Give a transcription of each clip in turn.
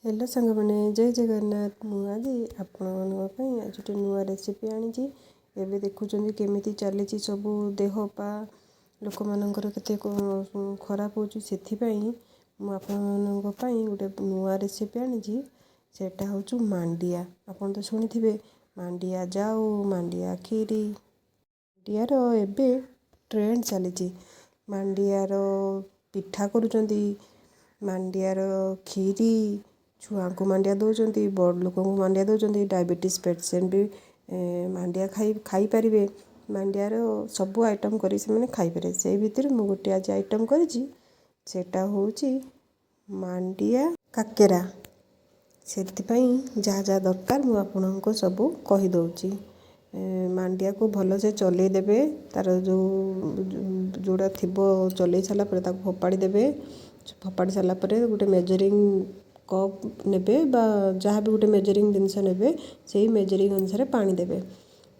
Hello सांग मैंने जय जगन्नाथ मुझे आपण आज गोटे नुआ रेसिपी आनी एवं देखुं केमी चली सब देह पा लोक मानकर केते खराब हो गोटे नुआ रेसिपी आनी सेटा हूँ मांडिया। आपन तो शुणी थे मांडिया जाऊ मांडिया खीरी मांडियार एबे ट्रेंड चली मांडियार पिठा करुँच मांडियार खीरी छुआ को मांडिया दौरान बड़ लोक मांडिया दौरान डायबिटीज पेसेंट भी मांडिया खाई पारे मांडियार सबू आइटम कर खाईपारे से भितर मुझे गोटे आज आइटम करटा हूँ मांडिया काकेरा से जहाँ जहाँ दरकार मुझे आपको सब कहीदे मांडिया को भल से चल देवे तार जो जोड़ा थी चल सारापर फोपाड़ी देवे फोपाड़ी सारापर गोटे मेजरिंग कप ने जहाँ भी गोटे मेजरिंग जिनस ने से मेजरिंग अनुसार पानी देवे।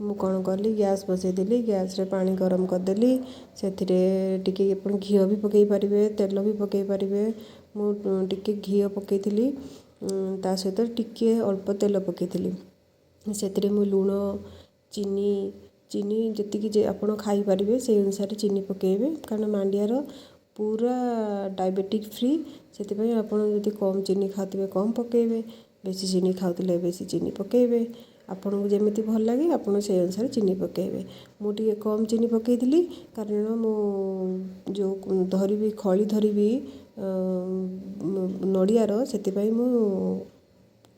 मु कौन कली गैस बसईदेली गैस रे पानी गरम करदेली से घी भी पकई पारे तेल भी पकई पारे मुझे घी पकई ता सहित टिके अल्प तेल पकई से मु लुण चीनी चीनी जी आप खाईपारे से अनुसार चीनी पकेबे कारण मांडियार पूरा डायबिटिक फ्री से आपड़ी कम चीनी खाते कम पकेबे बेसी चीनी खाते बेसी चीनी पकेबे आपन को जमी भल लगे आपड़ से अनुसार चीनी पकेबे मुझे कम चीनी पकईली कारण जो धरबी खली धरबी नड़ियार से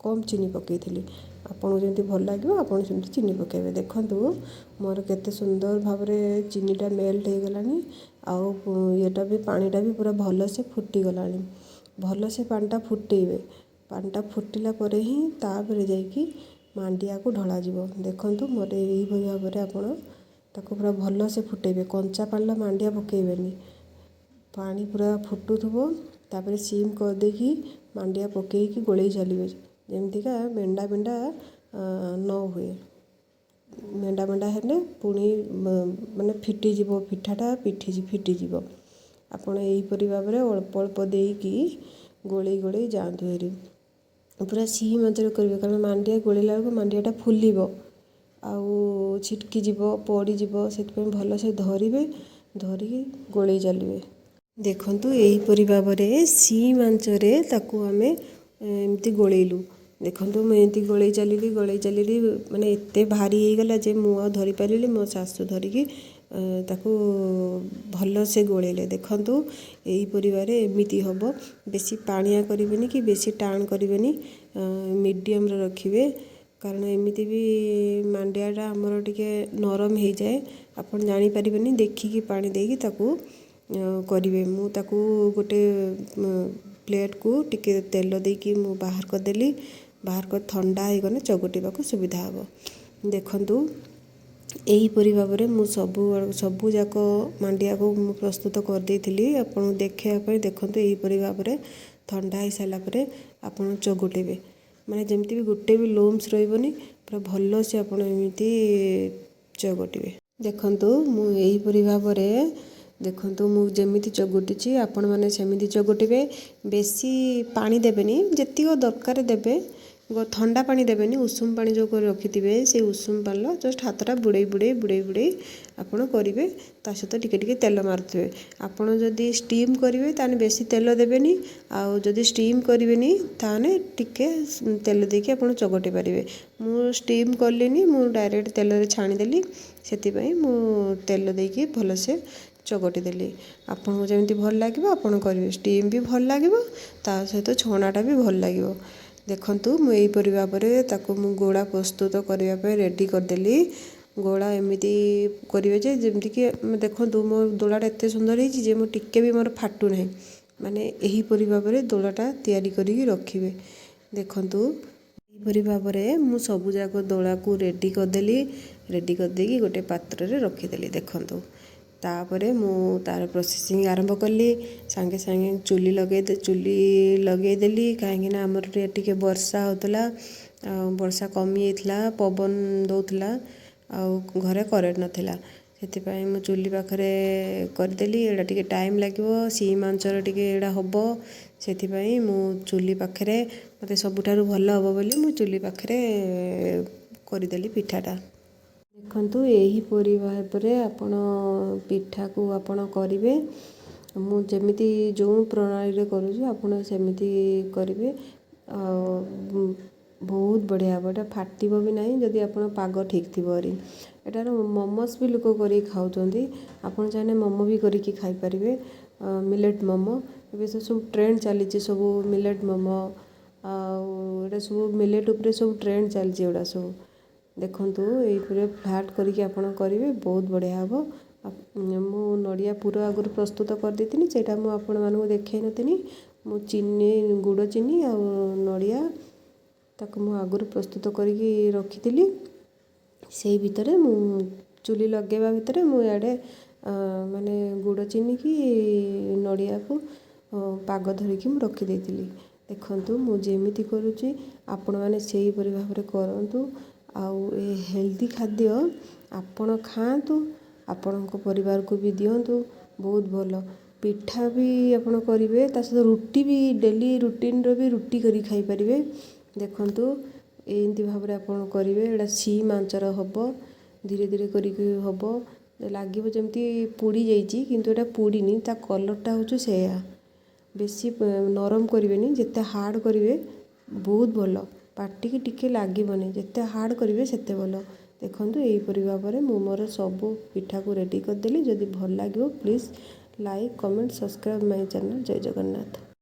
कम चीनी पकई आपको जमी भल लगे आपड़ से चीनी पकेबे। देखु मोर केते सुंदर भाव चीनीटा मेल्ट हो गलानी आटा भी पानीटा भी पूरा भल से फुटीगला भल से पानीटा फुटेबे पानीटा फुटिला परे ही तापर जाइकी मांडिया को ढला जीवो। देखंतु मोर यही भाव में आपड़ ताको पूरा भल से फुटेबे कंचा पाला मांडिया पकेबेनी पानी पूरा फुटुथबो तापर सीम कर देकी मांडिया पकेकी गोलई चलिए जमतीका मेंढा मेंढा न हुए मेंढा मेंढा हेले पुणी माने फिटीज पिठाटा फिटीज आपड़ यहीपरी भाव में अल्प अल्प देकी गोलई गोलई जातु हेरी पूरा सिम आंचरे करेंगे कारण मांडिया गोलैला बेलू मांडियाटा फुल आउ छिटकी जीव पड़ीज से भल से धरवे धरिकी गोलई चलिए। देखंतु यहीपरी भाव में सिम आंचरे ताकू आमे एमती गोलैलु देखंतु मुझे गोलई चली माने एते भारी हो गला जे मु धरी पारिली मो सासू धरिकी ताकू भल से गोलैले। देखंतु यही परिवार एमिति हम बेसी पानिया करें कि बेसी टाण करें मीडियम रखिए कारण एमिति भी मांडियाटा आमर टिके नरम हो जाए आपन जानी पारिबेनी देखिकी पानी देकी ताकू करिवे। मु ताकू गोटे प्लेट को टिके तेल देकी मु बाहर करदेली बाहर कर ठंडा हो गने चगुटिबा सुविधा हम। देखंतु यहीपरी भाव में मुझे सबू जाक मांडिया को प्रस्तुत करदे आपको देखापी देखो यहीपरी भाव में ठंडा हो सारापर आप चगुटेबे माने जमती भी गोटे भी लोम्स रही पूरा भल से आपमती चगुटे। देखंतु यहीपरी भाव में देखंतु मुझे चगुटी आपण मैंने सेमती चगुटे बेसी पानी देवेनि जेतिक दरकार देवे ठंडा पानी देवेनि उषुम पानी जो रखिथे से उषुम पानी जस्ट हाथटा बुड़े बुड़े बुड़े बुड़े आपड़ करेंगे ता सहित टिके तेल मारुवे आपड़ जदि स्टीम करेंगे ताने बेसी तेल देवेनि आदि स्टीम करेंगे ताने टिके तेल देके आप चगटे पारे मु स्टीम कलिनी मु डायरेक्ट तेल रे छाणीदेली से तेल देकी भलसे चगटी देली आपको जमी भल लगे आपड़ करेंगे स्टीम भी भल लगे ता सहित छणाटा भी भल लगे। देखंतु यहीपरी भाव में ताकू मु गोला प्रस्तुत करने रेडी करदेली गोला एमती करेंगे जमती कि देखो मो दोलाटा एत सुंदर है मो टिके भी मोर फाटू ना माने यहीपरी भाव में दोलाटा तैयारी करिकी रखिए। देखंतु यहीपरी भाव में मु सबू जाक दोला को रेडी करदेकी गोटे पात्र रे रखीदेली। देखंतु तापरे मु तार प्रोसेसिंग आरंभ कली सांगे सांगे चुली लगेदेली कहीं आमर टिके वर्षा होता वर्षा कमी जाता पवन दौला घरे करेन्ट नाला से मु चुली पाखे करदेली एटा टिके टाइम लगे सीम आंचर टिके एटा हम ସେଥିପାଇଁ ମୁଁ ଚୁଲି ପାଖରେ ମୋତେ ସବୁଠାରୁ ଭଲ ହେବ ବୋଲି ମୁଁ ଚୁଲି ପାଖରେ କରିଦେଲି ପିଠାଟା। ଦେଖନ୍ତୁ ଏହିପରି ଭାବରେ ଆପଣ ପିଠାକୁ ଆପଣ କରିବେ। ମୁଁ ଯେମିତି ଯେଉଁ ପ୍ରଣାଳୀରେ କରୁଛି ଆପଣ ସେମିତି କରିବେ। ଆଉ ବହୁତ ବଢ଼ିଆ ହେବ, ଏଇଟା ଫାଟିବ ବି ନାହିଁ ଯଦି ଆପଣ ପାଗ ଠିକ୍ ଥିବ। ଏଟାର ମୋମୋସ୍ ବି ଲୋକ କରିକି ଖାଉଛନ୍ତି, ଆପଣ ଚାହିଁଲେ ମୋମୋ ବି କରିକି ଖାଇପାରିବେ। ମିଲେଟ୍ ମୋମୋ ଏବେ ସବୁ ଟ୍ରେଣ୍ଡ ଚାଲିଛି, ସବୁ ମିଲେଟ୍ ମୋମୋ ଆଉ ଏଇଟା ସବୁ ମିଲେଟ୍ ଉପରେ ସବୁ ଟ୍ରେଣ୍ଡ ଚାଲିଛି ଏଗୁଡ଼ା ସବୁ। ଦେଖନ୍ତୁ ଏଇପରି ଫ୍ଲାଟ୍ କରିକି ଆପଣ କରିବେ, ବହୁତ ବଢ଼ିଆ ହେବ। ମୁଁ ନଡ଼ିଆ ପୁର ଆଗରୁ ପ୍ରସ୍ତୁତ କରିଦେଇଥିଲି, ସେଇଟା ମୁଁ ଆପଣମାନଙ୍କୁ ଦେଖାଇ ନଥିଲି। ମୁଁ ଚିନି, ଗୁଡ଼ ଚିନି ଆଉ ନଡ଼ିଆ ତାକୁ ମୁଁ ଆଗରୁ ପ୍ରସ୍ତୁତ କରିକି ରଖିଥିଲି। ସେଇ ଭିତରେ ମୁଁ ଚୁଲି ଲଗାଇବା ଭିତରେ ମୁଁ ଇଆଡ଼େ ମାନେ ଗୁଡ଼ ଚିନିକି ନଡ଼ିଆକୁ ପାଗ ଧରିକି ମୁଁ ରଖିଦେଇଥିଲି। ଦେଖନ୍ତୁ ମୁଁ ଯେମିତି କରୁଛି ଆପଣମାନେ ସେଇପରି ଭାବରେ କରନ୍ତୁ। ଆଉ ଏ ହେଲ୍ଦି ଖାଦ୍ୟ ଆପଣ ଖାଆନ୍ତୁ, ଆପଣଙ୍କ ପରିବାରକୁ ବି ଦିଅନ୍ତୁ, ବହୁତ ଭଲ। ପିଠା ବି ଆପଣ କରିବେ, ତା ସହିତ ରୁଟି ବି ଡେଲି ରୁଟିନ୍ର ବି ରୁଟି କରି ଖାଇପାରିବେ। ଦେଖନ୍ତୁ ଏମିତି ଭାବରେ ଆପଣ କରିବେ, ଏଇଟା ସିମ୍ ଆଞ୍ଚର ହେବ, ଧୀରେ ଧୀରେ କରିକି ହେବ। ଲାଗିବ ଯେମିତି ପୋଡ଼ି ଯାଇଛି କିନ୍ତୁ ଏଇଟା ପୋଡ଼ିନି, ତା କଲର୍ଟା ହେଉଛି ସେୟା। ବେଶୀ ନରମ କରିବେନି, ଯେତେ ହାର୍ଡ଼ କରିବେ ବହୁତ ଭଲ, ପାଟିକି ଟିକେ ଲାଗିବନି। ଯେତେ ହାର୍ଡ଼ କରିବେ ସେତେ ଭଲ। ଦେଖନ୍ତୁ ଏହିପରି ଭାବରେ ମୁଁ ମୋର ସବୁ ପିଠାକୁ ରେଡ଼ି କରିଦେଲି। ଯଦି ଭଲ ଲାଗିବ please like, comment, subscribe my channel. Jai Jagannath.